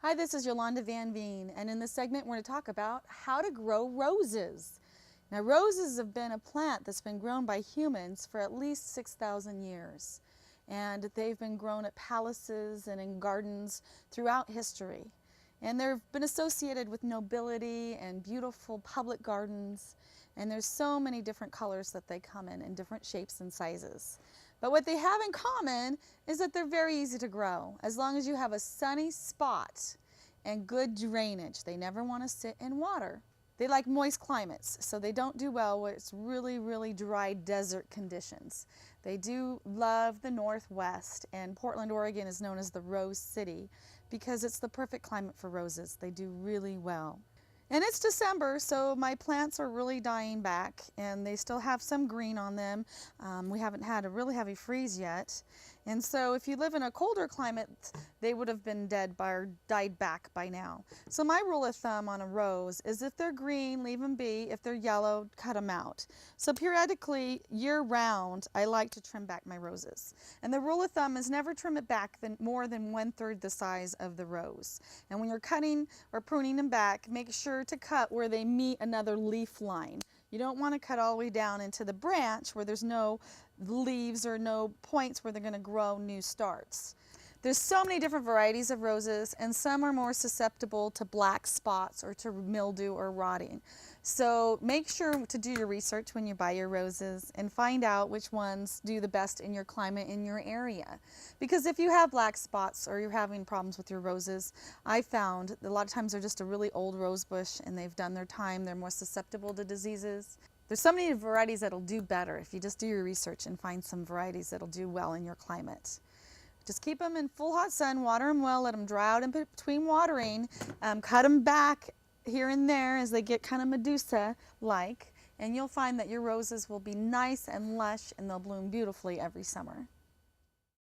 Hi, this is Yolanda Vanveen, and in this segment we're going to talk about how to grow roses. Now, roses have been a plant that's been grown by humans for at least 6,000 years, and they've been grown at palaces and in gardens throughout history. And they've been associated with nobility and beautiful public gardens, and there's so many different colors that they come in different shapes and sizes. But what they have in common is that they're very easy to grow, as long as you have a sunny spot and good drainage. They never want to sit in water. They like moist climates, so they don't do well where it's really, really dry desert conditions. They do love the Northwest, and Portland, Oregon is known as the Rose City because it's the perfect climate for roses. They do really well. And it's December, so my plants are really dying back, and they still have some green on them. We haven't had a really heavy freeze yet. And so if you live in a colder climate, they would have been dead or died back by now. So my rule of thumb on a rose is if they're green, leave them be. If they're yellow, cut them out. So periodically, year-round, I like to trim back my roses. And the rule of thumb is never trim it back more than 1/3 the size of the rose. And when you're cutting or pruning them back, make sure to cut where they meet another leaf line. You don't want to cut all the way down into the branch where there's no leaves or no points where they're going to grow new starts. There's so many different varieties of roses, and some are more susceptible to black spots or to mildew or rotting. So make sure to do your research when you buy your roses and find out which ones do the best in your climate in your area. Because if you have black spots or you're having problems with your roses, I found that a lot of times they're just a really old rose bush and they've done their time. They're more susceptible to diseases. There's so many varieties that'll do better if you just do your research and find some varieties that'll do well in your climate. Just keep them in full hot sun, water them well, let them dry out in between watering, cut them back here and there as they get kind of Medusa-like, and you'll find that your roses will be nice and lush and they'll bloom beautifully every summer.